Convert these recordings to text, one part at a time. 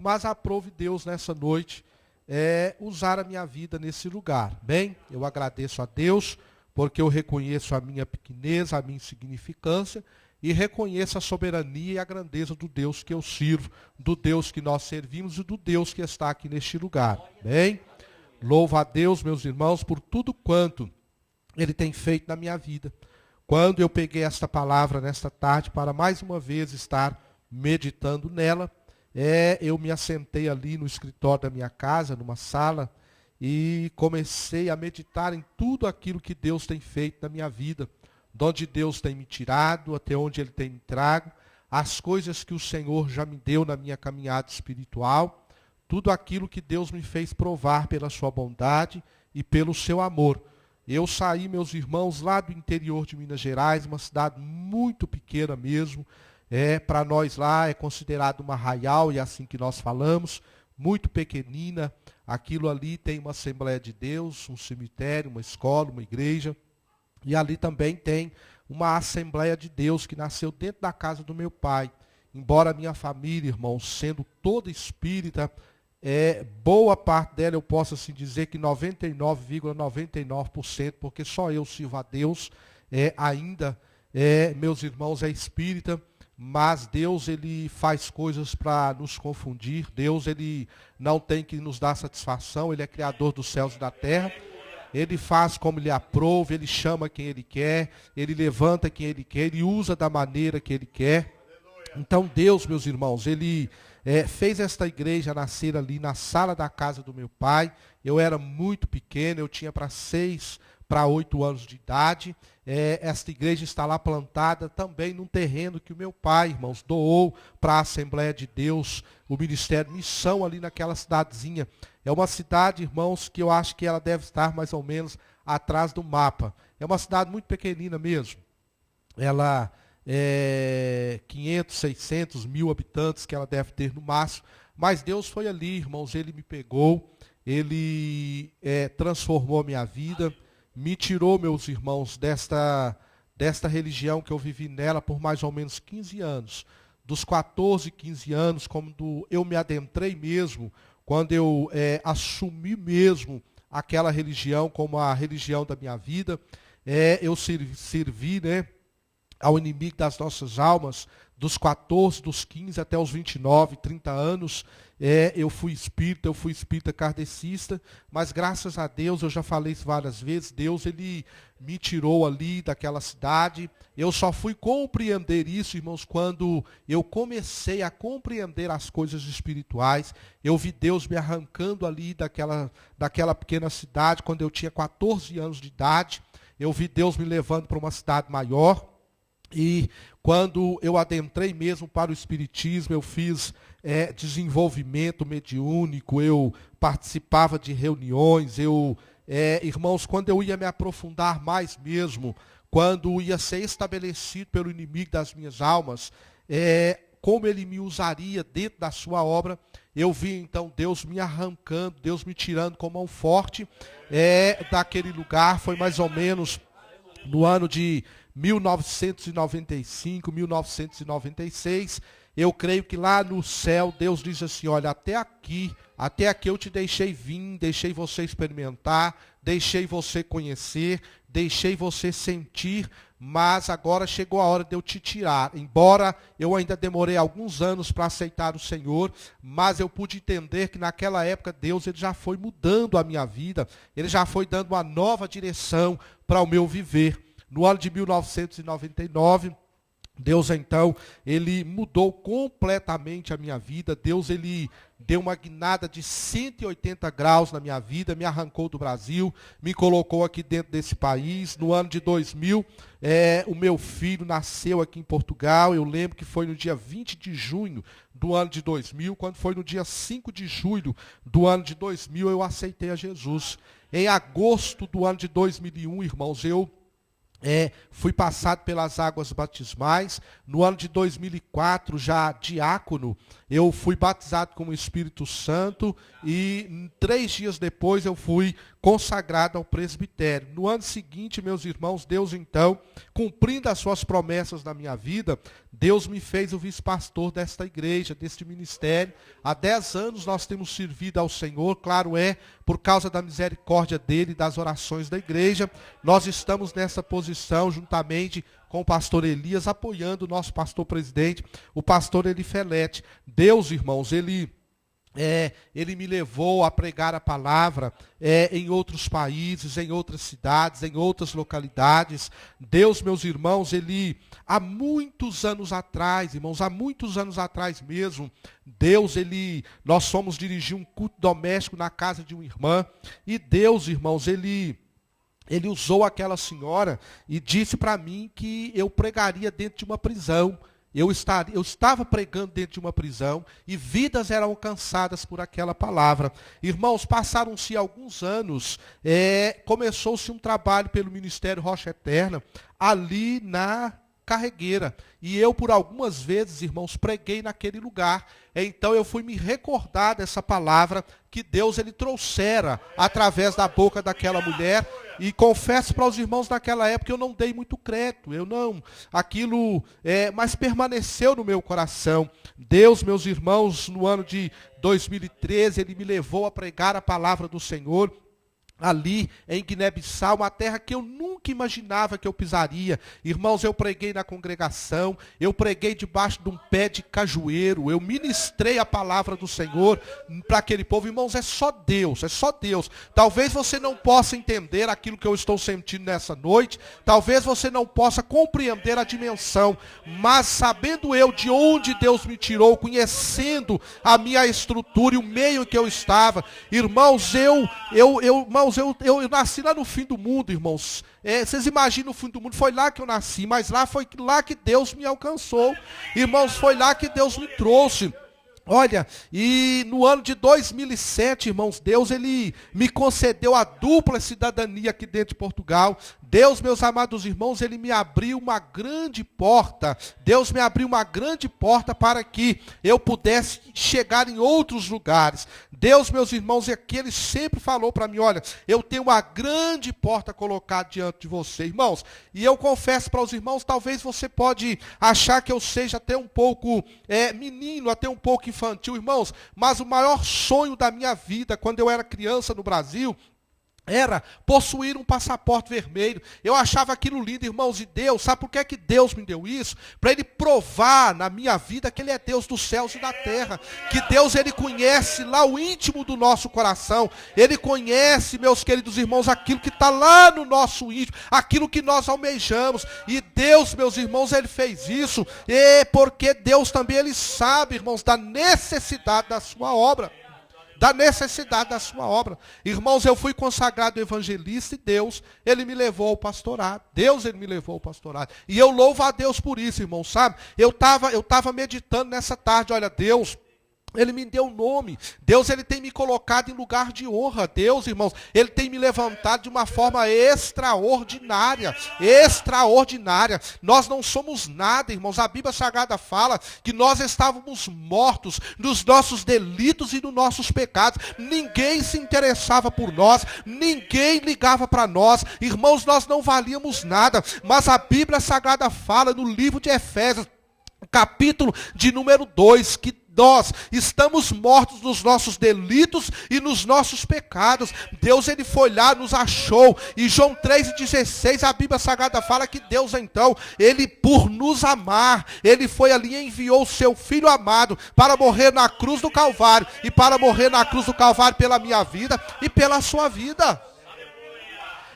mas aprove Deus nessa noite usar a minha vida nesse lugar. Bem, eu agradeço a Deus, porque eu reconheço a minha pequenez, a minha insignificância, e reconheço a soberania e a grandeza do Deus que eu sirvo, do Deus que nós servimos e do Deus que está aqui neste lugar. Bem, louvo a Deus, meus irmãos, por tudo quanto Ele tem feito na minha vida. Quando eu peguei esta palavra nesta tarde para mais uma vez estar meditando nela, eu me assentei ali no escritório da minha casa, numa sala, e comecei a meditar em tudo aquilo que Deus tem feito na minha vida, de onde Deus tem me tirado, até onde Ele tem me trago, as coisas que o Senhor já me deu na minha caminhada espiritual, tudo aquilo que Deus me fez provar pela sua bondade e pelo seu amor. Eu saí, meus irmãos, lá do interior de Minas Gerais, uma cidade muito pequena mesmo, para nós lá é considerado uma arraial, e é assim que nós falamos, muito pequenina. Aquilo ali tem uma Assembleia de Deus, um cemitério, uma escola, uma igreja, e ali também tem uma Assembleia de Deus que nasceu dentro da casa do meu pai. Embora a minha família, irmãos, sendo toda espírita, boa parte dela eu posso assim dizer que 99,99%, porque só eu sirvo a Deus, ainda, meus irmãos, é espírita. Mas Deus, Ele faz coisas para nos confundir. Deus, Ele não tem que nos dar satisfação. Ele é Criador dos céus e da terra. Ele faz como Ele aprova, Ele chama quem Ele quer, Ele levanta quem Ele quer, Ele usa da maneira que Ele quer. Então Deus, meus irmãos, Ele fez esta igreja nascer ali na sala da casa do meu pai. Eu era muito pequeno, eu tinha para 6 para 8 anos de idade. Esta igreja está lá plantada também num terreno que o meu pai, irmãos, doou para a Assembleia de Deus, o Ministério Missão ali naquela cidadezinha. É uma cidade, irmãos, que eu acho que ela deve estar mais ou menos atrás do mapa. É uma cidade muito pequenina mesmo. Ela 500, 600, 1000 habitantes que ela deve ter no máximo. Mas Deus foi ali, irmãos, Ele me pegou, Ele transformou a minha vida, me tirou, meus irmãos, desta religião que eu vivi nela por mais ou menos 15 anos. Dos 14, 15 anos, quando eu me adentrei mesmo, quando eu assumi mesmo aquela religião como a religião da minha vida, eu servi, ao inimigo das nossas almas, dos 14, dos 15 até os 29, 30 anos, eu fui espírita kardecista, mas graças a Deus, eu já falei isso várias vezes, Deus, Ele me tirou ali daquela cidade. Eu só fui compreender isso, irmãos, quando eu comecei a compreender as coisas espirituais. Eu vi Deus me arrancando ali daquela pequena cidade, quando eu tinha 14 anos de idade. Eu vi Deus me levando para uma cidade maior. E quando eu adentrei mesmo para o Espiritismo, eu fiz desenvolvimento mediúnico, eu participava de reuniões, irmãos, quando eu ia me aprofundar mais mesmo, quando ia ser estabelecido pelo inimigo das minhas almas, como ele me usaria dentro da sua obra, eu vi então Deus me arrancando, Deus me tirando com mão forte daquele lugar. Foi mais ou menos no ano de 1995, 1996, eu creio que lá no céu, Deus diz assim, olha, até aqui eu te deixei vir, deixei você experimentar, deixei você conhecer, deixei você sentir, mas agora chegou a hora de eu te tirar. Embora eu ainda demorei alguns anos para aceitar o Senhor, mas eu pude entender que naquela época Deus, Ele já foi mudando a minha vida, Ele já foi dando uma nova direção para o meu viver. No ano de 1999, Deus então, Ele mudou completamente a minha vida. Deus, Ele deu uma guinada de 180 graus na minha vida, me arrancou do Brasil, me colocou aqui dentro desse país. No ano de 2000, o meu filho nasceu aqui em Portugal. Eu lembro que foi no dia 20 de junho do ano de 2000, quando foi no dia 5 de julho do ano de 2000, eu aceitei a Jesus. Em agosto do ano de 2001, irmãos, eu fui passado pelas águas batismais. No ano de 2004, já diácono, eu fui batizado com o Espírito Santo e 3 dias depois eu fui consagrado ao presbitério. No ano seguinte, meus irmãos, Deus então, cumprindo as suas promessas na minha vida, Deus me fez o vice-pastor desta igreja, deste ministério. Há 10 anos nós temos servido ao Senhor, claro por causa da misericórdia dele e das orações da igreja. Nós estamos nessa posição juntamente com o pastor Elias, apoiando o nosso pastor presidente, o pastor Elifelete. Deus, irmãos, ele me levou a pregar a palavra em outros países, em outras cidades, em outras localidades. Deus, meus irmãos, ele há muitos anos atrás, irmãos, há muitos anos atrás mesmo, Deus, nós fomos dirigir um culto doméstico na casa de uma irmã, e Deus, irmãos, ele usou aquela senhora e disse para mim que eu pregaria dentro de uma prisão. Eu estava pregando dentro de uma prisão e vidas eram alcançadas por aquela palavra. Irmãos, passaram-se alguns anos, começou-se um trabalho pelo Ministério Rocha Eterna, ali na Carregueira. E eu, por algumas vezes, irmãos, preguei naquele lugar. Então eu fui me recordar dessa palavra que Deus ele trouxera através da boca daquela mulher. E confesso para os irmãos, naquela época eu não dei muito crédito, mas permaneceu no meu coração. Deus, meus irmãos, no ano de 2013, ele me levou a pregar a palavra do Senhor, ali em Guiné-Bissau, uma terra que eu nunca imaginava que eu pisaria. Irmãos, eu preguei na congregação, eu preguei debaixo de um pé de cajueiro, eu ministrei a palavra do Senhor para aquele povo. Irmãos, é só Deus, é só Deus. Talvez você não possa entender aquilo que eu estou sentindo nessa noite, talvez você não possa compreender a dimensão, mas sabendo eu de onde Deus me tirou, conhecendo a minha estrutura e o meio em que eu estava, irmãos, eu nasci lá no fim do mundo, irmãos. Vocês imaginam o fim do mundo? Foi lá que eu nasci, mas foi lá que Deus me alcançou. Irmãos, foi lá que Deus me trouxe. Olha, e no ano de 2007, irmãos, Deus ele me concedeu a dupla cidadania aqui dentro de Portugal. Deus, meus amados irmãos, ele me abriu uma grande porta. Deus me abriu uma grande porta para que eu pudesse chegar em outros lugares. Deus, meus irmãos, aqui ele sempre falou para mim, olha, eu tenho uma grande porta colocada diante de você, irmãos. E eu confesso para os irmãos, talvez você pode achar que eu seja até um pouco menino, até um pouco infantil, irmãos. Mas o maior sonho da minha vida, quando eu era criança no Brasil, era possuir um passaporte vermelho. Eu achava aquilo lindo, irmãos, e Deus, sabe por que Deus me deu isso? Para ele provar na minha vida que ele é Deus dos céus e da terra, que Deus ele conhece lá o íntimo do nosso coração, ele conhece, meus queridos irmãos, aquilo que está lá no nosso íntimo, aquilo que nós almejamos, e Deus, meus irmãos, ele fez isso, porque Deus também ele sabe, irmãos, da necessidade da sua obra. Irmãos, eu fui consagrado evangelista e Deus, ele me levou ao pastorado. E eu louvo a Deus por isso, irmãos, sabe? Eu tava meditando nessa tarde, olha, Deus, ele me deu nome. Deus, ele tem me colocado em lugar de honra. Deus, irmãos, ele tem me levantado de uma forma extraordinária. Nós não somos nada, irmãos. A Bíblia Sagrada fala que nós estávamos mortos nos nossos delitos e nos nossos pecados. Ninguém se interessava por nós, ninguém ligava para nós. Irmãos, nós não valíamos nada. Mas a Bíblia Sagrada fala no livro de Efésios, capítulo de número 2, que nós estamos mortos nos nossos delitos e nos nossos pecados. Deus, ele foi lá, nos achou. E João 3,16, a Bíblia Sagrada fala que Deus, então, ele por nos amar, ele foi ali e enviou o seu Filho amado para morrer na cruz do Calvário. E para morrer na cruz do Calvário pela minha vida e pela sua vida.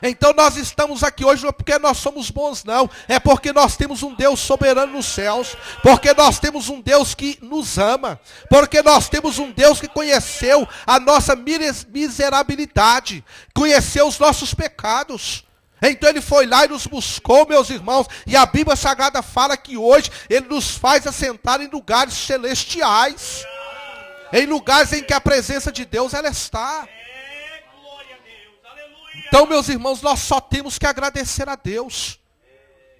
Então nós estamos aqui hoje não é porque nós somos bons, não. É porque nós temos um Deus soberano nos céus. Porque nós temos um Deus que nos ama. Porque nós temos um Deus que conheceu a nossa miserabilidade. Conheceu os nossos pecados. Então ele foi lá e nos buscou, meus irmãos. E a Bíblia Sagrada fala que hoje ele nos faz assentar em lugares celestiais. Em lugares em que a presença de Deus ela está. Então, meus irmãos, nós só temos que agradecer a Deus.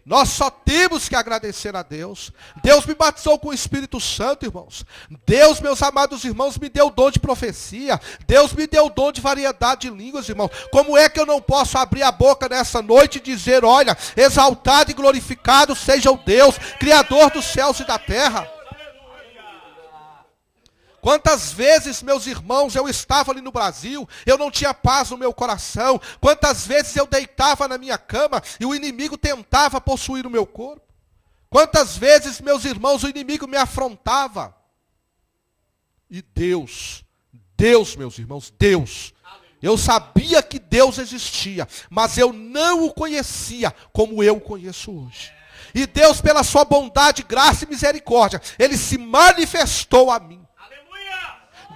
Nós só temos que agradecer a Deus. Deus me batizou com o Espírito Santo, irmãos. Deus, meus amados irmãos, me deu o dom de profecia. Deus me deu o dom de variedade de línguas, irmãos. Como é que eu não posso abrir a boca nessa noite e dizer, olha, exaltado e glorificado seja o Deus, Criador dos céus e da terra. Quantas vezes, meus irmãos, eu estava ali no Brasil, eu não tinha paz no meu coração. Quantas vezes eu deitava na minha cama e o inimigo tentava possuir o meu corpo. Quantas vezes, meus irmãos, o inimigo me afrontava. E Deus, meus irmãos, Deus. Eu sabia que Deus existia, mas eu não o conhecia como eu o conheço hoje. E Deus, pela sua bondade, graça e misericórdia, Ele se manifestou a mim.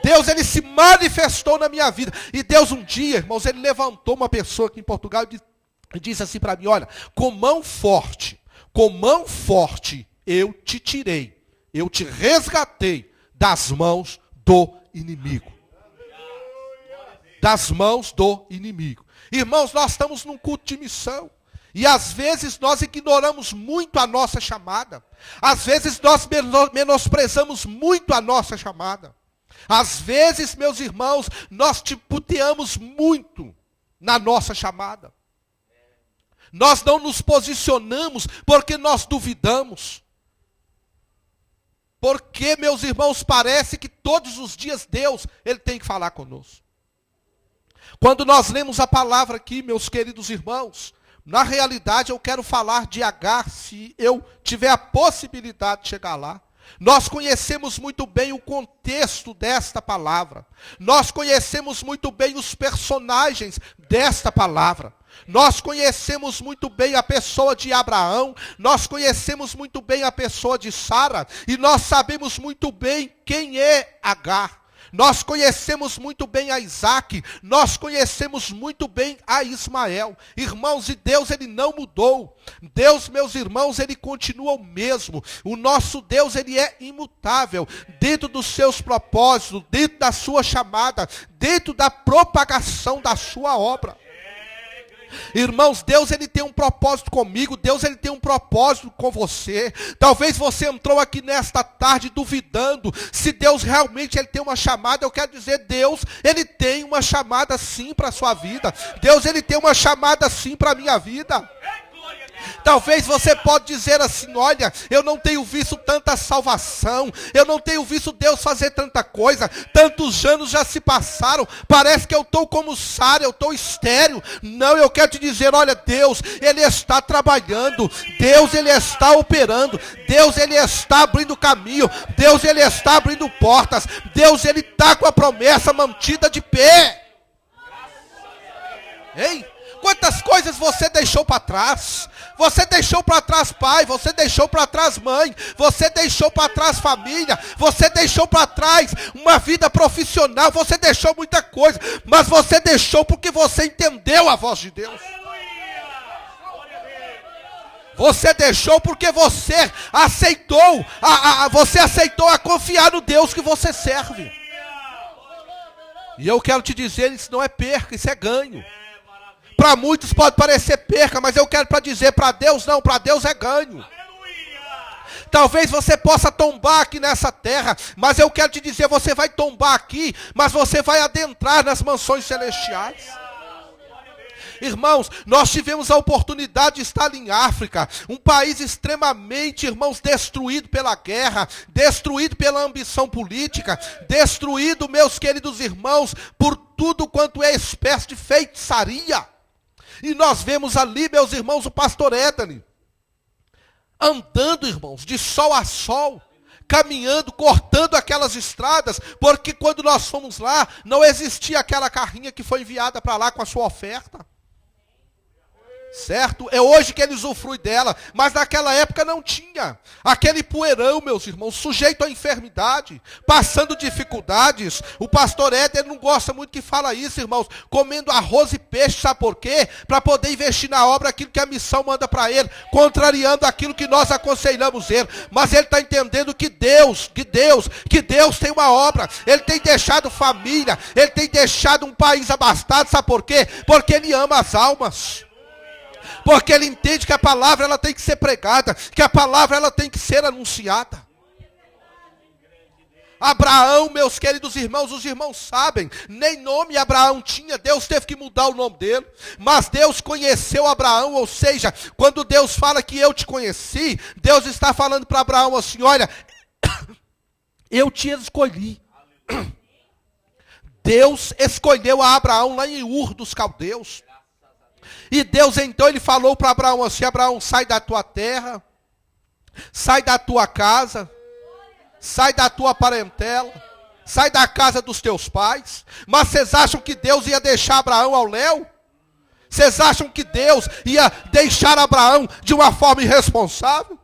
Deus, Ele se manifestou na minha vida. E Deus um dia, irmãos, Ele levantou uma pessoa aqui em Portugal e disse assim para mim, olha, com mão forte, eu te tirei, eu te resgatei das mãos do inimigo. Das mãos do inimigo. Irmãos, nós estamos num culto de missão. E às vezes nós ignoramos muito a nossa chamada. Às vezes nós menosprezamos muito a nossa chamada. Às vezes, meus irmãos, nós tiputeamos muito na nossa chamada. Nós não nos posicionamos porque nós duvidamos. Porque, meus irmãos, parece que todos os dias Deus, Ele tem que falar conosco. Quando nós lemos a palavra aqui, meus queridos irmãos, na realidade eu quero falar de Agar, se eu tiver a possibilidade de chegar lá. Nós conhecemos muito bem o contexto desta palavra. Nós conhecemos muito bem os personagens desta palavra. Nós conhecemos muito bem a pessoa de Abraão. Nós conhecemos muito bem a pessoa de Sara. E nós sabemos muito bem quem é Agar. Nós conhecemos muito bem a Isaac, nós conhecemos muito bem a Ismael. Irmãos, e Deus, Ele não mudou. Deus, meus irmãos, Ele continua o mesmo. O nosso Deus, Ele é imutável. Dentro dos seus propósitos, dentro da sua chamada, dentro da propagação da sua obra. Irmãos, Deus, Ele tem um propósito comigo. Deus, Ele tem um propósito com você. Talvez você entrou aqui nesta tarde duvidando se Deus realmente Ele tem uma chamada. Eu quero dizer, Deus, Ele tem uma chamada sim para a sua vida. Deus, Ele tem uma chamada sim para a minha vida. Talvez você pode dizer assim, olha, eu não tenho visto tanta salvação, eu não tenho visto Deus fazer tanta coisa, tantos anos já se passaram, parece que eu estou como Sara, eu estou estéril. Não, eu quero te dizer, olha, Deus, Ele está trabalhando, Deus, Ele está operando, Deus, Ele está abrindo caminho, Deus, Ele está abrindo portas, Deus, Ele está com a promessa mantida de pé. Ei? Quantas coisas você deixou para trás? Você deixou para trás pai, você deixou para trás mãe, você deixou para trás família, você deixou para trás uma vida profissional, você deixou muita coisa, mas você deixou porque você entendeu a voz de Deus. Você deixou porque você aceitou, você aceitou a confiar no Deus que você serve. E eu quero te dizer, isso não é perca, isso é ganho. Para muitos pode parecer perca, mas eu quero para dizer, para Deus não, para Deus é ganho. Talvez você possa tombar aqui nessa terra, mas eu quero te dizer, você vai tombar aqui, mas você vai adentrar nas mansões celestiais. Irmãos, nós tivemos a oportunidade de estar em África, um país extremamente, irmãos, destruído pela guerra, destruído pela ambição política, destruído, meus queridos irmãos, por tudo quanto é espécie de feitiçaria. E nós vemos ali, meus irmãos, o pastor Édani, andando, irmãos, de sol a sol, caminhando, cortando aquelas estradas, porque quando nós fomos lá, não existia aquela carrinha que foi enviada para lá com a sua oferta. Certo? É hoje que ele usufrui dela, mas naquela época não tinha. Aquele poeirão, meus irmãos, sujeito à enfermidade, passando dificuldades. O pastor Éder não gosta muito que fala isso, irmãos, comendo arroz e peixe, sabe por quê? Para poder investir na obra aquilo que a missão manda para ele, contrariando aquilo que nós aconselhamos ele. Mas ele está entendendo que Deus tem uma obra. Ele tem deixado família, ele tem deixado um país abastado, sabe por quê? Porque ele ama as almas. Porque ele entende que a palavra ela tem que ser pregada, que a palavra ela tem que ser anunciada. Abraão, meus queridos irmãos, os irmãos sabem, nem nome Abraão tinha, Deus teve que mudar o nome dele, mas Deus conheceu Abraão, ou seja, quando Deus fala que eu te conheci, Deus está falando para Abraão assim, olha, eu te escolhi. Deus escolheu a Abraão lá em Ur dos Caldeus, e Deus então ele falou para Abraão assim, Abraão, sai da tua terra, sai da tua casa, sai da tua parentela, sai da casa dos teus pais. Mas vocês acham que Deus ia deixar Abraão ao léu? Vocês acham que Deus ia deixar Abraão de uma forma irresponsável?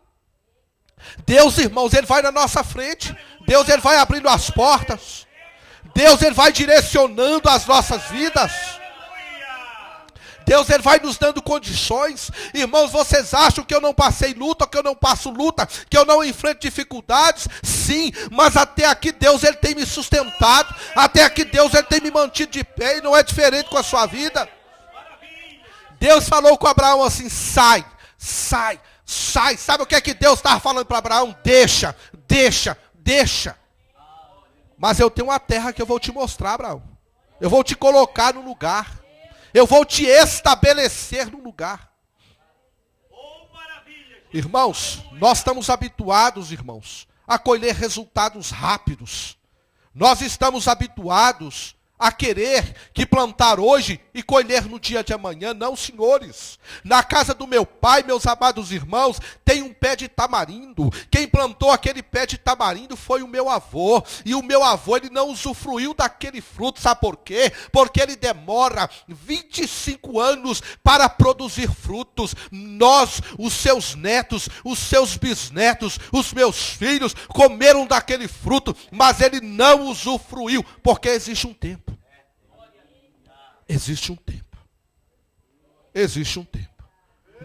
Deus, irmãos, ele vai na nossa frente. Deus, ele vai abrindo as portas. Deus, ele vai direcionando as nossas vidas. Deus, ele vai nos dando condições. Irmãos, vocês acham que eu não passei luta, que eu não passo luta, que eu não enfrento dificuldades? Sim, mas até aqui Deus, ele tem me sustentado. Até aqui Deus, ele tem me mantido de pé, e não é diferente com a sua vida. Deus falou com Abraão assim, sai, sai, sai. Sabe o que é que Deus estava falando para Abraão? Deixa, deixa, deixa. Mas eu tenho uma terra que eu vou te mostrar, Abraão. Eu vou te colocar no lugar. Eu vou te estabelecer no lugar. Irmãos, nós estamos habituados, irmãos, a colher resultados rápidos. Nós estamos habituados a querer que plantar hoje e colher no dia de amanhã. Não, senhores. Na casa do meu pai, meus amados irmãos, tem um pé de tamarindo. Quem plantou aquele pé de tamarindo foi o meu avô. E o meu avô, ele não usufruiu daquele fruto. Sabe por quê? Porque ele demora 25 anos para produzir frutos. Nós, os seus netos, os seus bisnetos, os meus filhos, comeram daquele fruto, mas ele não usufruiu, porque existe um tempo. Existe um tempo. Existe um tempo.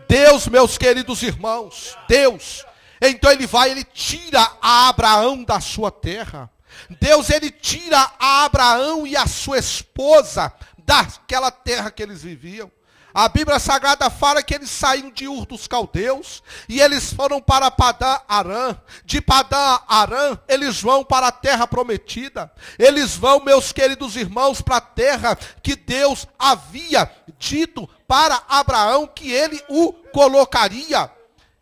Deus, meus queridos irmãos, Deus, então ele tira a Abraão da sua terra. Deus, ele tira a Abraão e a sua esposa daquela terra que eles viviam. A Bíblia Sagrada fala que eles saíram de Ur dos Caldeus e eles foram para Padã Arã. De Padã Arã, eles vão para a terra prometida. Eles vão, meus queridos irmãos, para a terra que Deus havia dito para Abraão que ele o colocaria.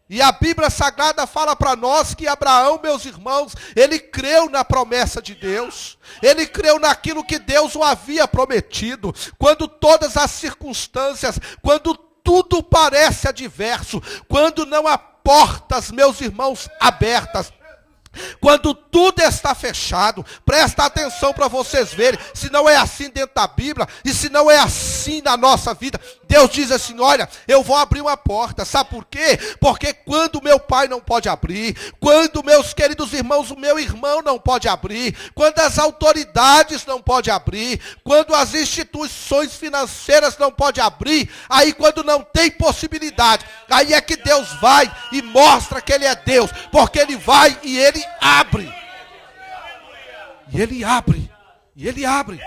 E a Bíblia Sagrada fala para nós que Abraão, meus irmãos, ele creu na promessa de Deus. Ele creu naquilo que Deus o havia prometido. Quando todas as circunstâncias, quando tudo parece adverso, quando não há portas, meus irmãos, abertas, quando tudo está fechado, presta atenção para vocês verem, se não é assim dentro da Bíblia, e se não é assim na nossa vida, Deus diz assim, olha, eu vou abrir uma porta, sabe por quê? Porque quando meu pai não pode abrir, quando meus queridos irmãos, o meu irmão não pode abrir, quando as autoridades não podem abrir, quando as instituições financeiras não podem abrir, aí quando não tem possibilidade, aí é que Deus vai e mostra que ele é Deus, porque ele vai e ele abre. E ele abre. E ele abre.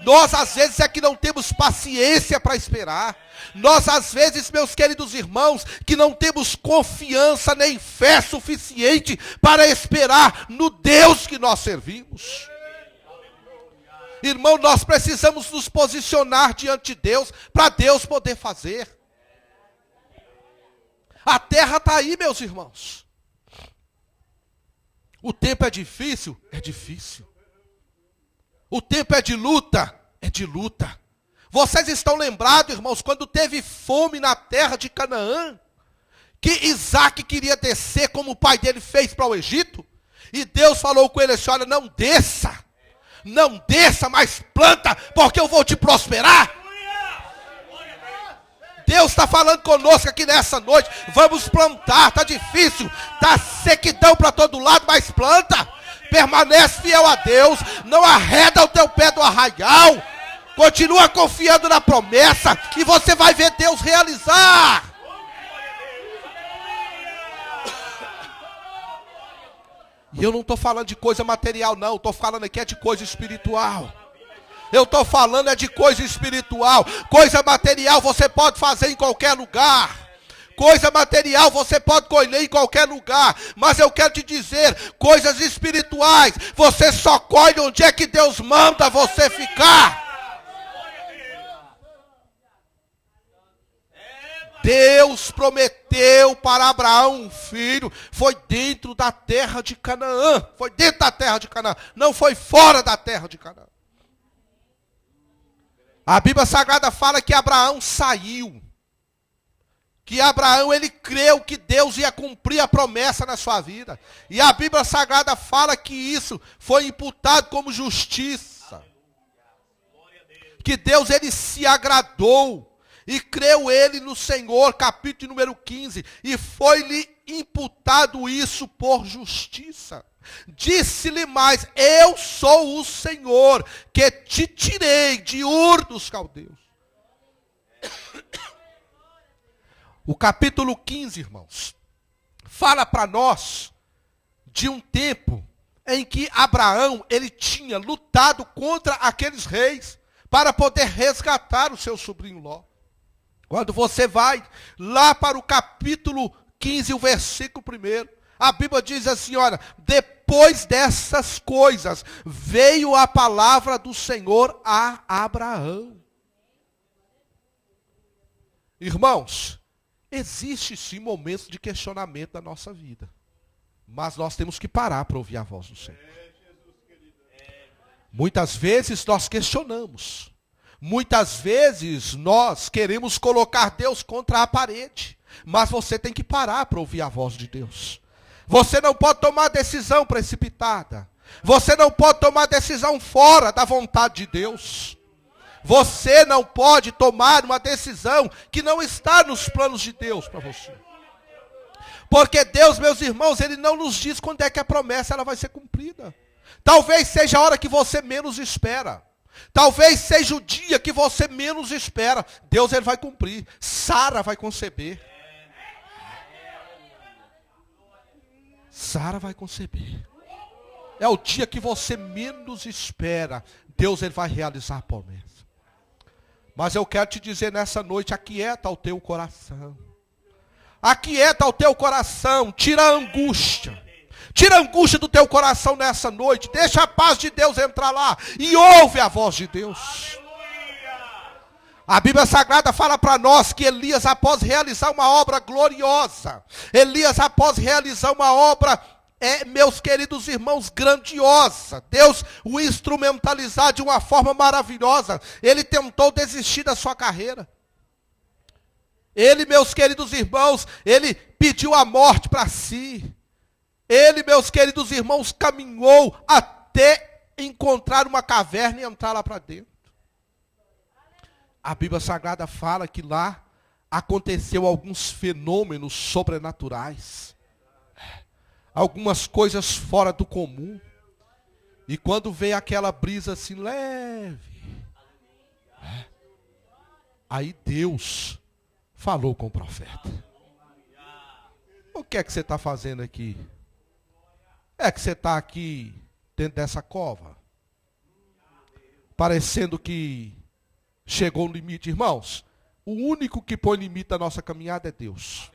Nós às vezes é que não temos paciência para esperar. Nós às vezes, meus queridos irmãos, que não temos confiança nem fé suficiente para esperar no Deus que nós servimos. Irmão, nós precisamos nos posicionar diante de Deus para Deus poder fazer. A terra está aí, meus irmãos. O tempo é difícil? É difícil. O tempo é de luta? É de luta. Vocês estão lembrados, irmãos, quando teve fome na terra de Canaã? Que Isaac queria descer como o pai dele fez para o Egito? E Deus falou com ele assim, olha, não desça. Não desça, mas planta, porque eu vou te prosperar. Deus está falando conosco aqui nessa noite. Vamos plantar, está difícil, está sequidão para todo lado, mas planta. Permanece fiel a Deus, não arreda o teu pé do arraial. Continua confiando na promessa e você vai ver Deus realizar. E eu não estou falando de coisa material não, estou falando aqui de coisa espiritual. Eu estou falando é de coisa espiritual. Coisa material você pode fazer em qualquer lugar. Coisa material você pode colher em qualquer lugar. Mas eu quero te dizer, coisas espirituais, você só colhe onde é que Deus manda você ficar. Deus prometeu para Abraão um filho, foi dentro da terra de Canaã. Foi dentro da terra de Canaã, não foi fora da terra de Canaã. A Bíblia Sagrada fala que Abraão saiu. Que Abraão, ele creu que Deus ia cumprir a promessa na sua vida. E a Bíblia Sagrada fala que isso foi imputado como justiça. Que Deus, ele se agradou. E creu ele no Senhor, capítulo número 15, e foi-lhe imputado isso por justiça. Disse-lhe mais, eu sou o Senhor, que te tirei de Ur dos Caldeus. O capítulo 15, irmãos, fala para nós de um tempo em que Abraão, ele tinha lutado contra aqueles reis, para poder resgatar o seu sobrinho Ló. Quando você vai lá para o capítulo 15, o versículo 1, a Bíblia diz assim, olha, depois dessas coisas, veio a palavra do Senhor a Abraão. Irmãos, existe sim momentos de questionamento na nossa vida, mas nós temos que parar para ouvir a voz do Senhor. Muitas vezes nós questionamos. Muitas vezes nós queremos colocar Deus contra a parede, mas você tem que parar para ouvir a voz de Deus. Você não pode tomar decisão precipitada. Você não pode tomar decisão fora da vontade de Deus. Você não pode tomar uma decisão que não está nos planos de Deus para você. Porque Deus, meus irmãos, Ele não nos diz quando é que a promessa ela vai ser cumprida. Talvez seja a hora que você menos espera. Talvez seja o dia que você menos espera. Deus, ele vai cumprir. Sara vai conceber. Sara vai conceber. É o dia que você menos espera. Deus, ele vai realizar a promessa. Mas eu quero te dizer nessa noite, aquieta o teu coração. Aquieta o teu coração. Tira a angústia. Tira a angústia do teu coração nessa noite. Deixa a paz de Deus entrar lá. E ouve a voz de Deus. A Bíblia Sagrada fala para nós que Elias, após realizar uma obra gloriosa. Elias, após realizar uma obra, meus queridos irmãos, grandiosa. Deus o instrumentalizar de uma forma maravilhosa. Ele tentou desistir da sua carreira. Ele, meus queridos irmãos, ele pediu a morte para si. Ele, meus queridos irmãos, caminhou até encontrar uma caverna e entrar lá para dentro. A Bíblia Sagrada fala que lá aconteceu alguns fenômenos sobrenaturais. Algumas coisas fora do comum. E quando veio aquela brisa assim leve, aí Deus falou com o profeta. O que é que você está fazendo aqui? É que você está aqui dentro dessa cova, parecendo que chegou no limite. Irmãos, o único que põe limite na nossa caminhada é Deus.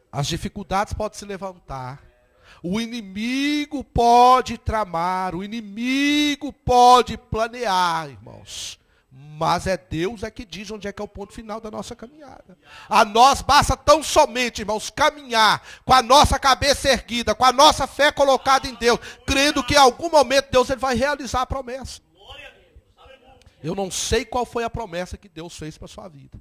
As dificuldades podem se levantar, o inimigo pode tramar, o inimigo pode planear, irmãos. Mas é Deus que diz onde é que é o ponto final da nossa caminhada. A nós basta tão somente, irmãos, caminhar com a nossa cabeça erguida, com a nossa fé colocada em Deus, crendo que em algum momento Deus ele vai realizar a promessa. Eu não sei qual foi a promessa que Deus fez para a sua vida,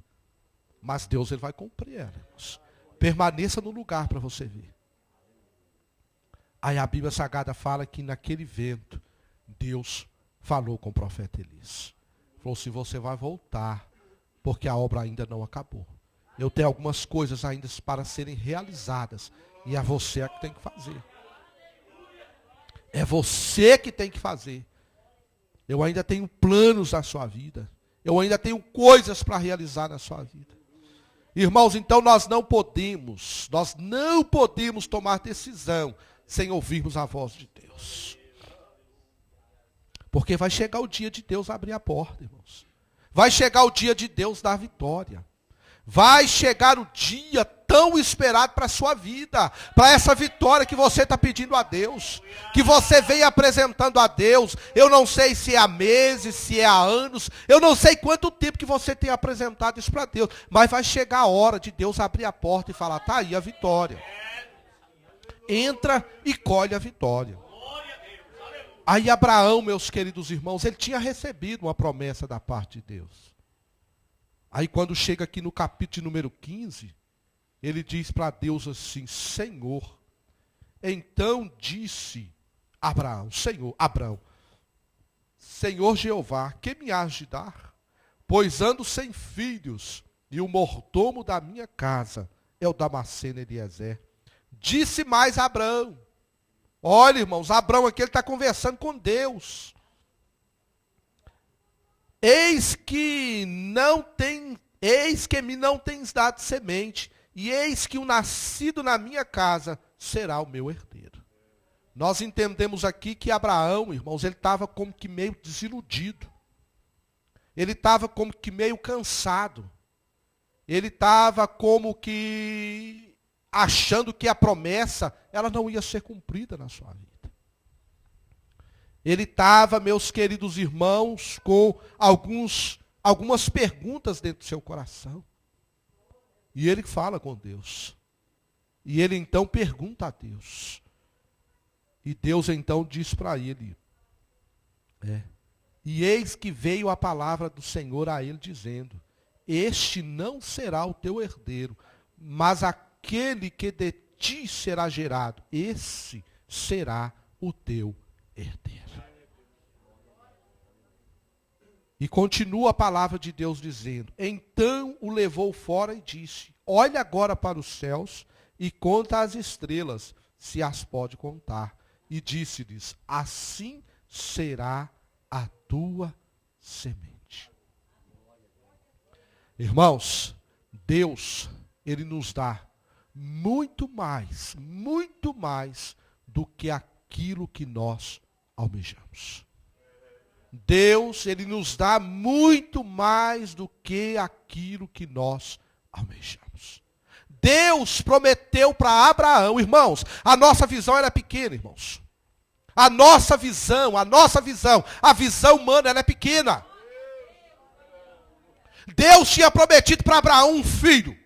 mas Deus ele vai cumprir ela, irmãos. Permaneça no lugar para você ver. Aí a Bíblia Sagrada fala que naquele vento, Deus falou com o profeta Elias. Falou assim, você vai voltar, porque a obra ainda não acabou. Eu tenho algumas coisas ainda para serem realizadas, e é você que tem que fazer. É você que tem que fazer. Eu ainda tenho planos na sua vida. Eu ainda tenho coisas para realizar na sua vida. Irmãos, então nós não podemos tomar decisão sem ouvirmos a voz de Deus. Porque vai chegar o dia de Deus abrir a porta, irmãos. Vai chegar o dia de Deus dar vitória. Vai chegar o dia tão esperado para a sua vida, para essa vitória que você está pedindo a Deus, que você vem apresentando a Deus. Eu não sei se é há meses, se é há anos, eu não sei quanto tempo que você tem apresentado isso para Deus, mas vai chegar a hora de Deus abrir a porta e falar, está aí a vitória. Entra e colhe a vitória. Aí Abraão, meus queridos irmãos, ele tinha recebido uma promessa da parte de Deus. Aí quando chega aqui no capítulo número 15, ele diz para Deus assim, Senhor, então disse Abraão, Senhor Jeová, que me has de dar? Pois ando sem filhos, e o mordomo da minha casa é o Damasceno Eliezer. Disse mais Abraão, olha irmãos, Abraão aqui ele está conversando com Deus. Eis que me não tens dado semente, e eis que o nascido na minha casa será o meu herdeiro. Nós entendemos aqui que Abraão, irmãos, ele estava como que meio desiludido. Ele estava como que meio cansado. Ele estava como que achando que a promessa, ela não ia ser cumprida na sua vida. Ele estava, meus queridos irmãos, com algumas perguntas dentro do seu coração. E ele fala com Deus. E ele então pergunta a Deus. E Deus então diz para ele. E eis que veio a palavra do Senhor a ele dizendo, este não será o teu herdeiro, mas aquele que de ti será gerado, esse será o teu herdeiro. E continua a palavra de Deus dizendo, então o levou fora e disse, olha agora para os céus e conta as estrelas, se as pode contar. E disse-lhes, assim será a tua semente. Irmãos, Deus, ele nos dá muito mais do que aquilo que nós almejamos. Deus, ele nos dá muito mais do que aquilo que nós almejamos. Deus prometeu para Abraão, irmãos, a nossa visão era pequena, irmãos. A visão humana ela é pequena. Deus tinha prometido para Abraão um filho.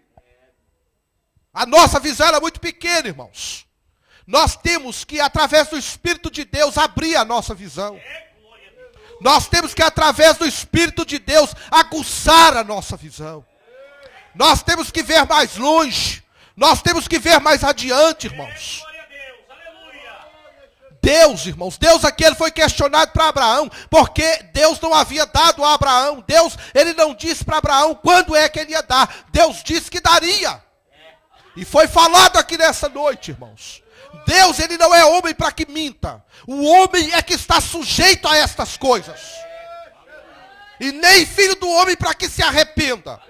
A nossa visão era muito pequena, irmãos. Nós temos que, através do Espírito de Deus, abrir a nossa visão. Nós temos que, através do Espírito de Deus, aguçar a nossa visão. Nós temos que ver mais longe. Nós temos que ver mais adiante, irmãos. Deus, irmãos, Deus aqui ele foi questionado para Abraão, porque Deus não havia dado a Abraão. Deus, ele não disse para Abraão quando é que ele ia dar. Deus disse que daria. E foi falado aqui nessa noite, irmãos. Deus, ele não é homem para que minta. O homem é que está sujeito a estas coisas. E nem filho do homem para que se arrependa.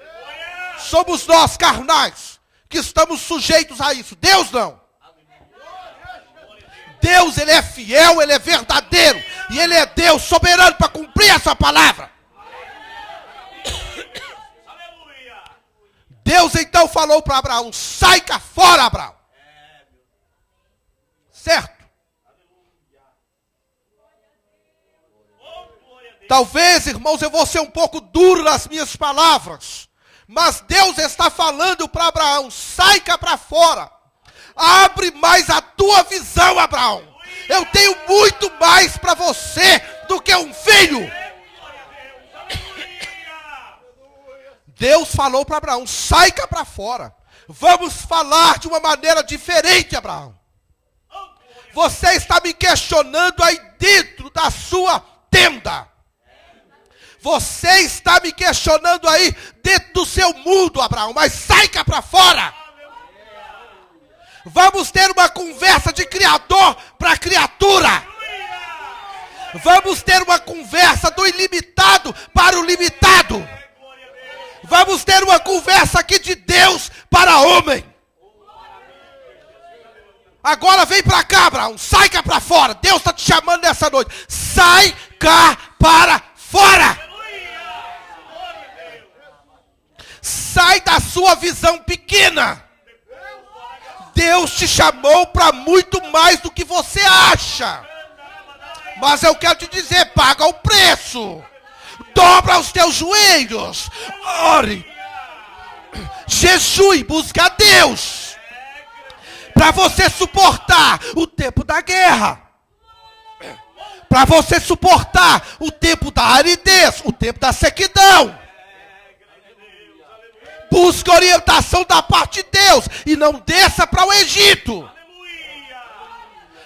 Somos nós, carnais, que estamos sujeitos a isso. Deus não. Deus, ele é fiel, ele é verdadeiro. E ele é Deus soberano para cumprir essa palavra. Deus então falou para Abraão, sai cá fora, Abraão. Certo? Talvez, irmãos, eu vou ser um pouco duro nas minhas palavras. Mas Deus está falando para Abraão, sai cá para fora. Abre mais a tua visão, Abraão. Eu tenho muito mais para você do que um filho. Deus falou para Abraão, sai cá para fora. Vamos falar de uma maneira diferente, Abraão. Você está me questionando aí dentro da sua tenda. Você está me questionando aí dentro do seu mundo, Abraão. Mas sai cá para fora. Vamos ter uma conversa de criador para criatura. Vamos ter uma conversa do ilimitado para o limitado. Vamos ter uma conversa aqui de Deus para homem. Agora vem para cá, Abraão. Sai cá para fora. Deus está te chamando nessa noite. Sai cá para fora. Sai da sua visão pequena. Deus te chamou para muito mais do que você acha. Mas eu quero te dizer, paga o preço. Dobra os teus joelhos. Ore. Jejue, busca a Deus. Para você suportar o tempo da guerra. Para você suportar o tempo da aridez, o tempo da sequidão. Busque orientação da parte de Deus e não desça para o Egito.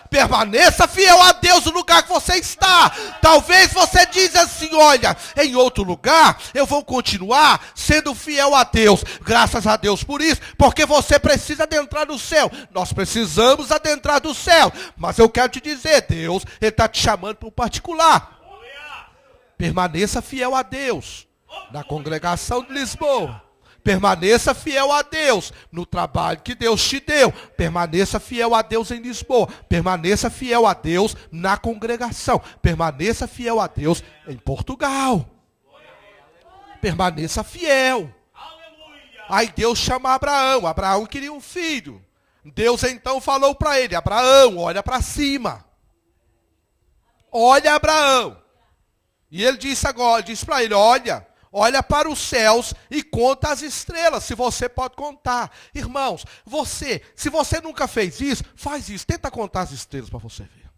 Permaneça fiel a Deus no lugar que você está. Talvez você diz assim, olha, em outro lugar eu vou continuar sendo fiel a Deus. Graças a Deus por isso, porque você precisa adentrar no céu. Nós precisamos adentrar no céu. Mas eu quero te dizer, Deus, Ele está te chamando para o particular. Permaneça fiel a Deus na congregação de Lisboa. Permaneça fiel a Deus no trabalho que Deus te deu. Permaneça fiel a Deus em Lisboa. Permaneça fiel a Deus na congregação. Permaneça fiel a Deus em Portugal. Permaneça fiel. Aí Deus chama Abraão. Abraão queria um filho. Deus então falou para ele, Abraão, olha para cima. Olha, Abraão. E ele disse agora, disse para ele, olha para os céus e conta as estrelas, se você pode contar. Irmãos, se você nunca fez isso, faz isso. Tenta contar as estrelas para você ver.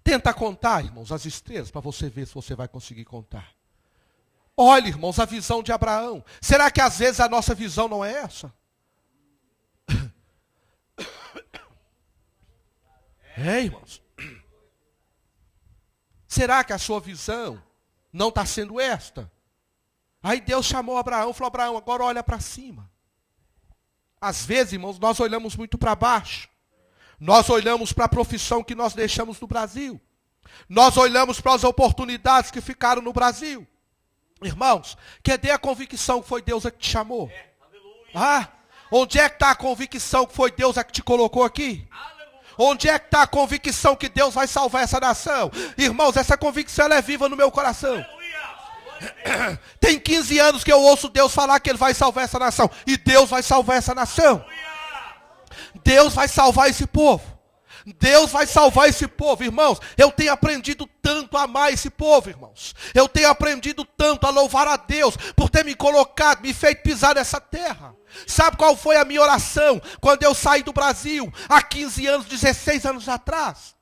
Tenta contar, irmãos, as estrelas para você ver se você vai conseguir contar. Olha, irmãos, a visão de Abraão. Será que às vezes a nossa visão não é essa? Irmãos. Será que a sua visão não está sendo esta? Aí Deus chamou Abraão, falou, Abraão, agora olha para cima. Às vezes, irmãos, nós olhamos muito para baixo. Nós olhamos para a profissão que nós deixamos no Brasil. Nós olhamos para as oportunidades que ficaram no Brasil. Irmãos, cadê a convicção que foi Deus que te chamou? Onde é que está a convicção que foi Deus que te colocou aqui? Onde é que está a convicção que Deus vai salvar essa nação? Irmãos, essa convicção ela é viva no meu coração. Tem 15 anos que eu ouço Deus falar que Ele vai salvar essa nação. E Deus vai salvar essa nação. Deus vai salvar esse povo. Deus vai salvar esse povo, irmãos. Eu tenho aprendido tanto a amar esse povo, irmãos. Eu tenho aprendido tanto a louvar a Deus por ter me colocado, me feito pisar nessa terra. Sabe qual foi a minha oração quando eu saí do Brasil há 15 anos, 16 anos atrás?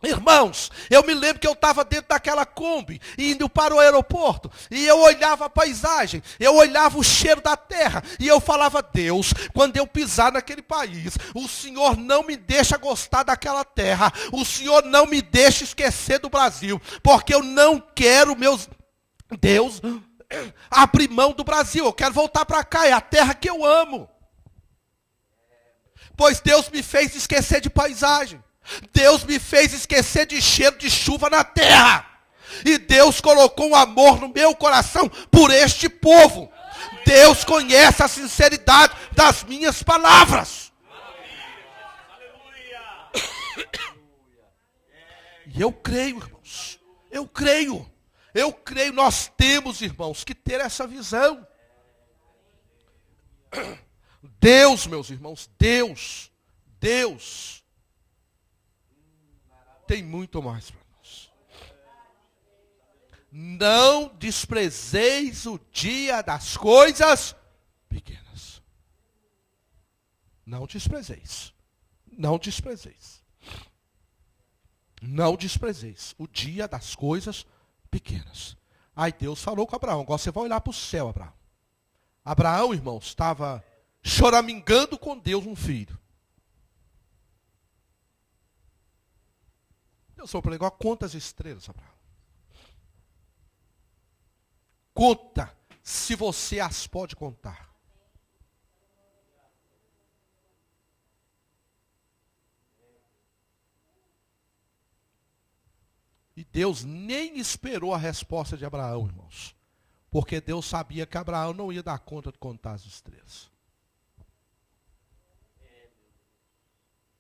Irmãos, eu me lembro que eu estava dentro daquela Kombi, indo para o aeroporto, e eu olhava a paisagem, eu olhava o cheiro da terra, e eu falava, Deus, quando eu pisar naquele país, o Senhor não me deixa gostar daquela terra, o Senhor não me deixa esquecer do Brasil, porque eu não quero, Deus, abrir mão do Brasil, eu quero voltar para cá, é a terra que eu amo. Pois Deus me fez esquecer de paisagem. Deus me fez esquecer de cheiro de chuva na terra. E Deus colocou um amor no meu coração por este povo. Deus conhece a sinceridade das minhas palavras. E eu creio, irmãos. Eu creio, nós temos, irmãos, que ter essa visão. Deus, meus irmãos, Deus tem muito mais para nós. Não desprezeis o dia das coisas pequenas. Não desprezeis. Não desprezeis. Não desprezeis o dia das coisas pequenas. Aí Deus falou com Abraão, agora você vai olhar para o céu, Abraão. Abraão, irmãos, estava choramingando com Deus um filho. Deus falou para ele, conta as estrelas, Abraão. Conta, se você as pode contar. E Deus nem esperou a resposta de Abraão, irmãos. Porque Deus sabia que Abraão não ia dar conta de contar as estrelas.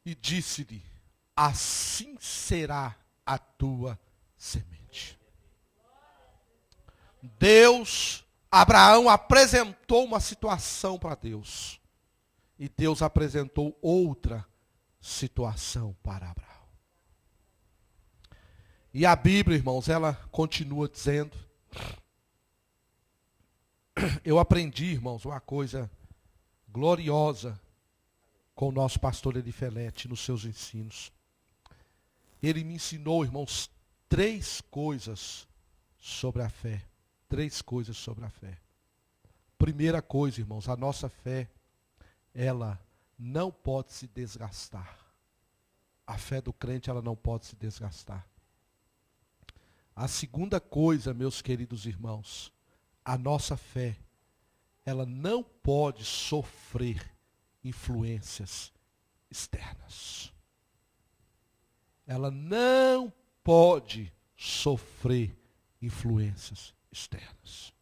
E disse-lhe, assim será a tua semente. Abraão apresentou uma situação para Deus. E Deus apresentou outra situação para Abraão. E a Bíblia, irmãos, ela continua dizendo. Eu aprendi, irmãos, uma coisa gloriosa com o nosso pastor Elifelete nos seus ensinos. Ele me ensinou, irmãos, 3 coisas sobre a fé. 3 coisas sobre a fé. Primeira coisa, irmãos, a nossa fé, ela não pode se desgastar. A fé do crente, ela não pode se desgastar. A segunda coisa, meus queridos irmãos, a nossa fé, ela não pode sofrer influências externas. Ela não pode sofrer influências externas.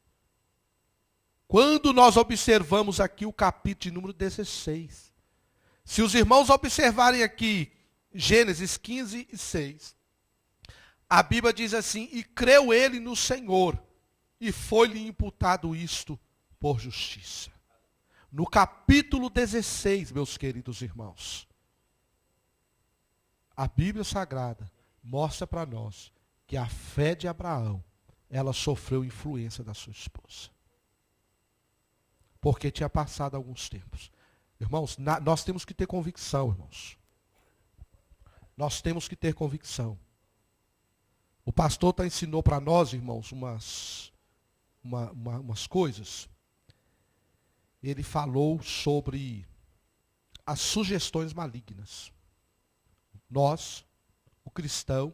Quando nós observamos aqui o capítulo de número 16, se os irmãos observarem aqui Gênesis 15 e 6, a Bíblia diz assim: e creu ele no Senhor, e foi-lhe imputado isto por justiça. No capítulo 16, meus queridos irmãos, a Bíblia Sagrada mostra para nós que a fé de Abraão, ela sofreu influência da sua esposa. Porque tinha passado alguns tempos. Irmãos, nós temos que ter convicção, irmãos. Nós temos que ter convicção. O pastor ensinou para nós, irmãos, umas coisas. Ele falou sobre as sugestões malignas. Nós, o cristão,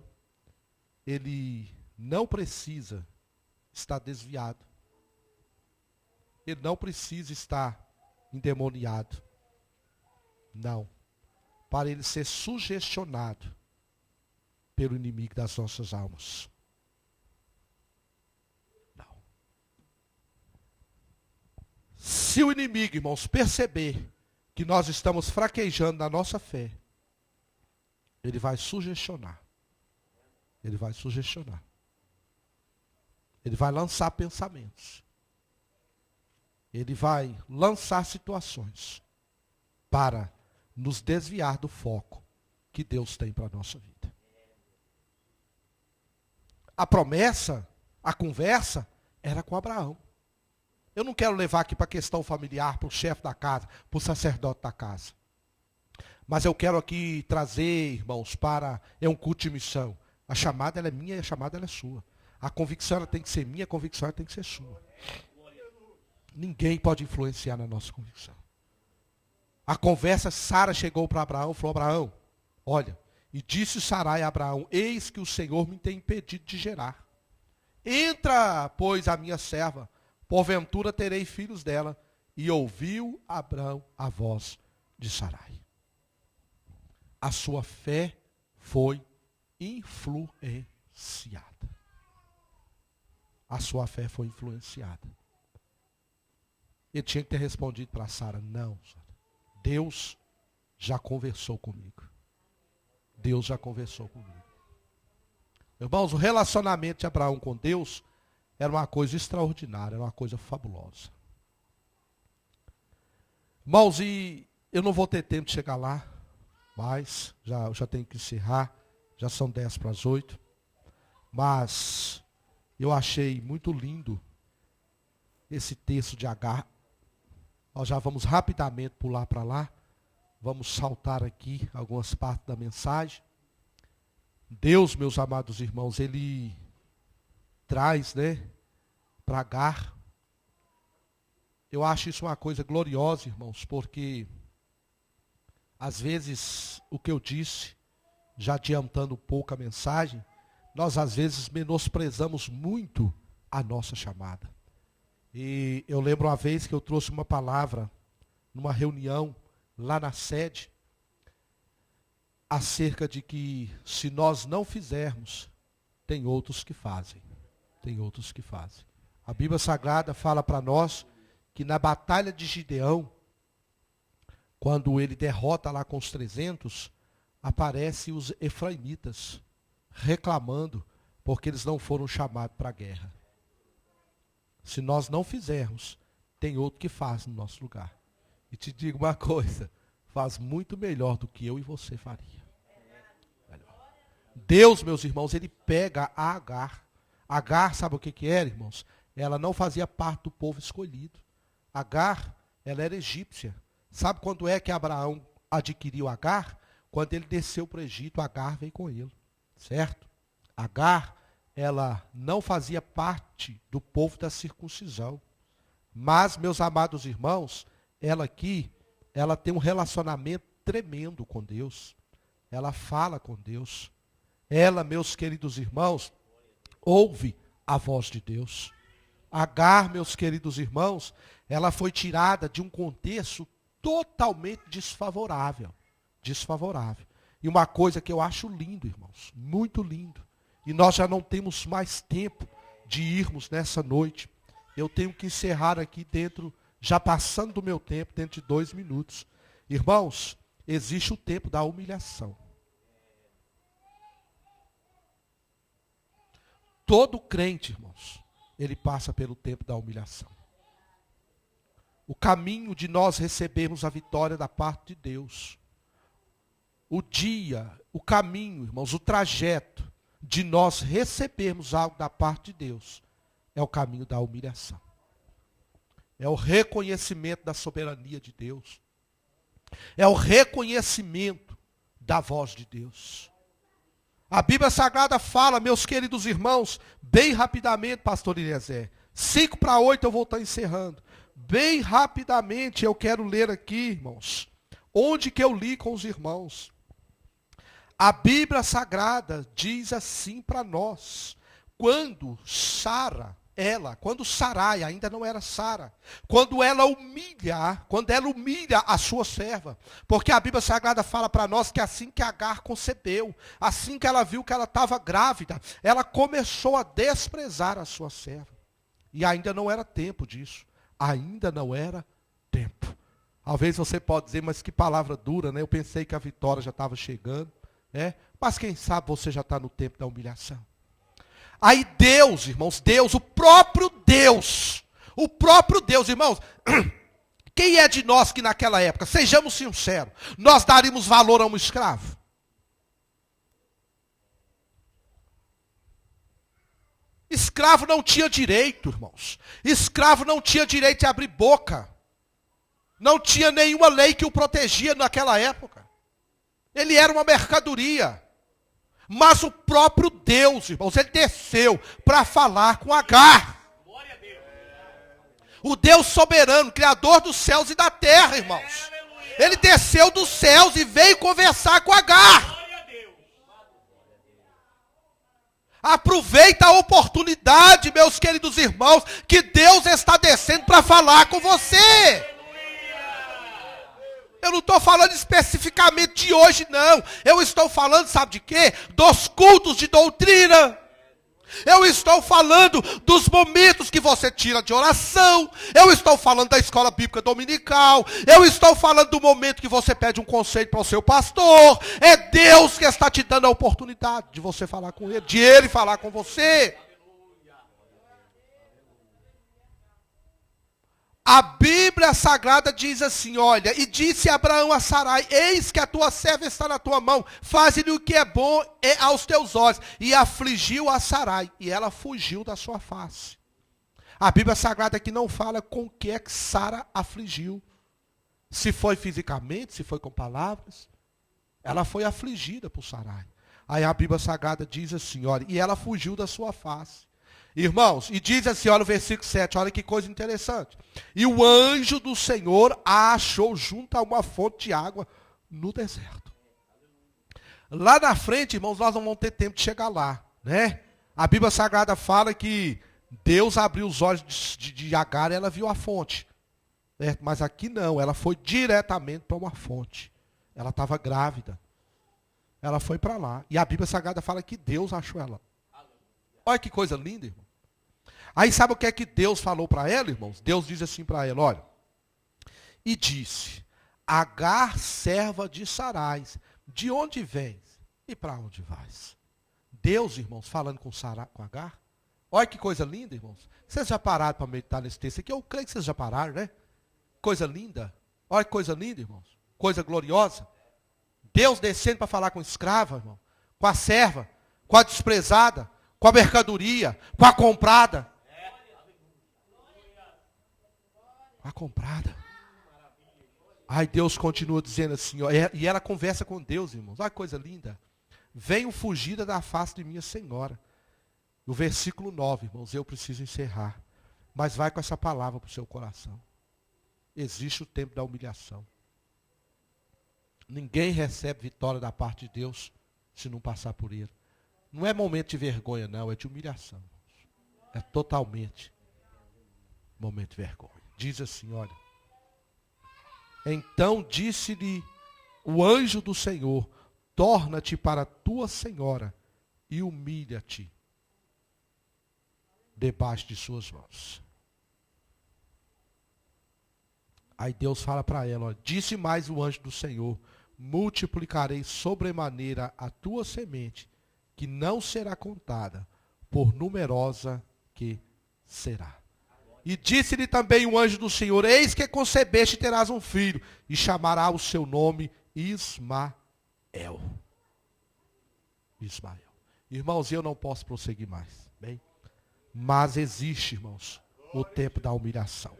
ele não precisa estar desviado. Ele não precisa estar endemoniado. Não. Para ele ser sugestionado pelo inimigo das nossas almas. Não. Se o inimigo, irmãos, perceber que nós estamos fraquejando na nossa fé, ele vai sugestionar. Ele vai sugestionar. Ele vai lançar pensamentos. Ele vai lançar situações para nos desviar do foco que Deus tem para a nossa vida. A promessa, a conversa, era com Abraão. Eu não quero levar aqui para a questão familiar, para o chefe da casa, para o sacerdote da casa. Mas eu quero aqui trazer, irmãos, para um culto de missão. A chamada ela é minha e a chamada ela é sua. A convicção ela tem que ser minha, a convicção ela tem que ser sua. Ninguém pode influenciar na nossa convicção. A conversa, Sara chegou para Abraão e falou: Abraão, olha, e disse Sarai a Abraão: eis que o Senhor me tem impedido de gerar. Entra, pois, a minha serva, porventura terei filhos dela. E ouviu Abraão a voz de Sarai. A sua fé foi influenciada. A sua fé foi influenciada. Ele tinha que ter respondido para Sara: não, Deus já conversou comigo. Deus já conversou comigo. Irmãos, o relacionamento de Abraão com Deus era uma coisa extraordinária, era uma coisa fabulosa. Irmãos, e eu não vou ter tempo de chegar lá, mas já tenho que encerrar, já são 7:50. Mas eu achei muito lindo esse texto de Agar. Nós já vamos rapidamente pular para lá. Vamos saltar aqui algumas partes da mensagem. Deus, meus amados irmãos, Ele traz, para Agar. Eu acho isso uma coisa gloriosa, irmãos, porque às vezes o que eu disse, já adiantando um pouco a mensagem, nós às vezes menosprezamos muito a nossa chamada. E eu lembro uma vez que eu trouxe uma palavra numa reunião lá na sede, acerca de que se nós não fizermos, tem outros que fazem. Tem outros que fazem. A Bíblia Sagrada fala para nós que na batalha de Gideão, quando ele derrota lá com os 300, aparecem os efraimitas reclamando Porque eles não foram chamados para a guerra. Se nós não fizermos, tem outro que faz no nosso lugar. E te digo uma coisa, faz muito melhor do que eu e você faria. Deus, meus irmãos, ele pega a Agar. Agar, sabe o que era, irmãos? Ela não fazia parte do povo escolhido. Agar, ela era egípcia. Sabe quando é que Abraão adquiriu Agar? Quando ele desceu para o Egito, Agar veio com ele. Certo? Agar, ela não fazia parte do povo da circuncisão. Mas, meus amados irmãos, ela aqui, ela tem um relacionamento tremendo com Deus. Ela fala com Deus. Ela, meus queridos irmãos, ouve a voz de Deus. Agar, meus queridos irmãos, ela foi tirada de um contexto totalmente desfavorável. Desfavorável. E uma coisa que eu acho lindo, irmãos, muito lindo. E nós já não temos mais tempo de irmos nessa noite. Eu tenho que encerrar aqui dentro, já passando do meu tempo, dentro de 2 minutos. Irmãos, existe o tempo da humilhação. Todo crente, irmãos, ele passa pelo tempo da humilhação. O caminho de nós recebermos a vitória da parte de Deus. O dia, o caminho, irmãos, o trajeto de nós recebermos algo da parte de Deus é o caminho da humilhação. É o reconhecimento da soberania de Deus. É o reconhecimento da voz de Deus. A Bíblia Sagrada fala, meus queridos irmãos, bem rapidamente, pastor Eliezer, 7:55 eu vou estar encerrando. Bem rapidamente eu quero ler aqui, irmãos, onde que eu li com os irmãos. A Bíblia Sagrada diz assim para nós, quando Sarai ainda não era Sara, quando ela humilha a sua serva, porque a Bíblia Sagrada fala para nós que assim que Agar concebeu, assim que ela viu que ela estava grávida, ela começou a desprezar a sua serva. E ainda não era tempo disso, ainda não era tempo. Talvez você pode dizer, mas que palavra dura, né? Eu pensei que a vitória já estava chegando, né? Mas quem sabe você já está no tempo da humilhação. Aí Deus, irmãos, Deus, o próprio Deus, irmãos, quem é de nós que naquela época, sejamos sinceros, nós daríamos valor a um escravo? Escravo não tinha direito, irmãos. Escravo não tinha direito de abrir boca. Não tinha nenhuma lei que o protegia naquela época. Ele era uma mercadoria. Mas o próprio Deus, irmãos, ele desceu para falar com Agar. O Deus soberano, criador dos céus e da terra, irmãos. Ele desceu dos céus e veio conversar com Agar. Aproveita a oportunidade, meus queridos irmãos, que Deus está descendo para falar com você. Eu não estou falando especificamente de hoje, não. Eu estou falando, sabe de quê? Dos cultos de doutrina. Eu estou falando dos momentos que você tira de oração. Eu estou falando da escola bíblica dominical. Eu estou falando do momento que você pede um conselho para o seu pastor. É Deus que está te dando a oportunidade de você falar com ele, de ele falar com você. A Bíblia Sagrada diz assim, olha, e disse Abraão a Sarai, eis que a tua serva está na tua mão, faze-lhe o que é bom aos teus olhos. E afligiu a Sarai, e ela fugiu da sua face. A Bíblia Sagrada aqui não fala com o que é que Sara afligiu. Se foi fisicamente, se foi com palavras. Ela foi afligida por Sarai. Aí a Bíblia Sagrada diz assim, olha, e ela fugiu da sua face. Irmãos, e diz assim, olha o versículo 7, olha que coisa interessante. E o anjo do Senhor a achou junto a uma fonte de água no deserto. Lá na frente, irmãos, nós não vamos ter tempo de chegar lá, né? A Bíblia Sagrada fala que Deus abriu os olhos de Agar e ela viu a fonte. Né? Mas aqui não, ela foi diretamente para uma fonte. Ela estava grávida. Ela foi para lá. E a Bíblia Sagrada fala que Deus achou ela. Olha que coisa linda, irmão. Aí sabe o que é que Deus falou para ela, irmãos? Deus diz assim para ela, olha. E disse, Agar, serva de Sarai, de onde vens e para onde vais? Deus, irmãos, falando com Agar. Olha que coisa linda, irmãos. Vocês já pararam para meditar nesse texto aqui? Eu creio que vocês já pararam, né? Coisa linda. Olha que coisa linda, irmãos. Coisa gloriosa. Deus descendo para falar com a escrava, irmão. Com a serva. Com a desprezada. Com a mercadoria. Com a comprada. Com a comprada. Aí Deus continua dizendo assim, ó, e ela conversa com Deus, irmãos. Olha que coisa linda. Venho fugida da face de minha senhora. O versículo 9, irmãos, eu preciso encerrar. Mas vai com essa palavra para o seu coração. Existe o tempo da humilhação. Ninguém recebe vitória da parte de Deus se não passar por ele. Não é momento de vergonha, não, é de humilhação. É totalmente momento de vergonha. Diz assim, olha. Então disse-lhe o anjo do Senhor, torna-te para a tua senhora e humilha-te debaixo de suas mãos. Aí Deus fala para ela, ó, disse mais o anjo do Senhor, multiplicarei sobremaneira a tua semente, que não será contada, por numerosa que será. E disse-lhe também o anjo do Senhor, eis que concebeste e terás um filho, e chamará o seu nome Ismael. Ismael. Irmãos, eu não posso prosseguir mais, bem? Mas existe, irmãos, o tempo da humilhação.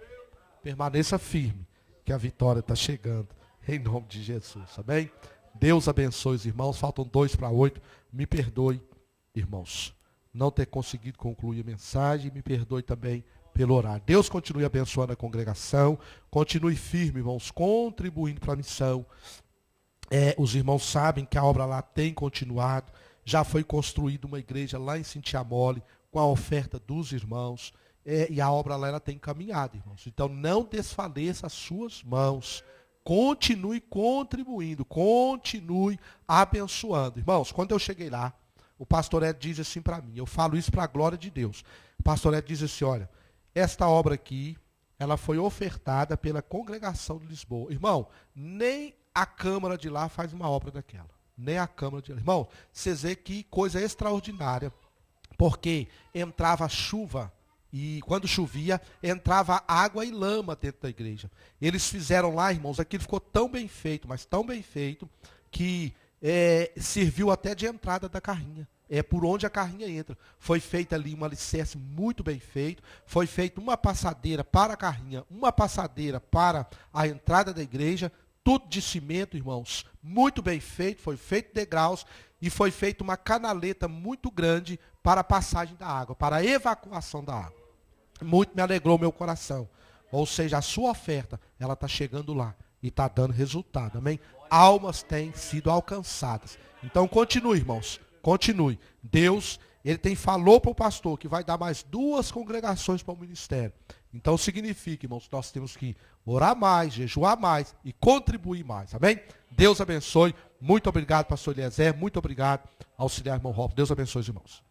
Permaneça firme, que a vitória está chegando, em nome de Jesus, amém? Deus abençoe os irmãos, faltam 7:52, me perdoe, irmãos, não ter conseguido concluir a mensagem, me perdoe também pelo horário. Deus continue abençoando a congregação, continue firme, irmãos, contribuindo para a missão. Os irmãos sabem que a obra lá tem continuado, já foi construída uma igreja lá em Sintiamole, com a oferta dos irmãos, e a obra lá ela tem caminhado, irmãos. Então não desfaleça as suas mãos, continue contribuindo, continue abençoando. Irmãos, quando eu cheguei lá, o pastor Ed diz assim para mim, eu falo isso para a glória de Deus. O pastor Ed diz assim, olha, esta obra aqui, ela foi ofertada pela congregação de Lisboa. Irmão, nem a Câmara de lá faz uma obra daquela. Nem a Câmara de lá. Irmão, vocês veem que coisa extraordinária. Porque entrava chuva e quando chovia, entrava água e lama dentro da igreja. Eles fizeram lá, irmãos, aquilo ficou tão bem feito, mas tão bem feito, que serviu até de entrada da carrinha. É por onde a carrinha entra. Foi feita ali um alicerce muito bem feito. Foi feita uma passadeira para a carrinha, uma passadeira para a entrada da igreja. Tudo de cimento, irmãos. Muito bem feito. Foi feito degraus. E foi feita uma canaleta muito grande para a passagem da água, para a evacuação da água. Muito me alegrou meu coração. Ou seja, a sua oferta, ela está chegando lá e está dando resultado. Amém? Almas têm sido alcançadas. Então continue, irmãos. Continue. Deus, ele falou para o pastor que vai dar mais 2 congregações para o ministério. Então significa, irmãos, que nós temos que orar mais, jejuar mais e contribuir mais. Amém? Deus abençoe. Muito obrigado, pastor Eliezer. Muito obrigado, auxiliar irmão Robson. Deus abençoe os irmãos.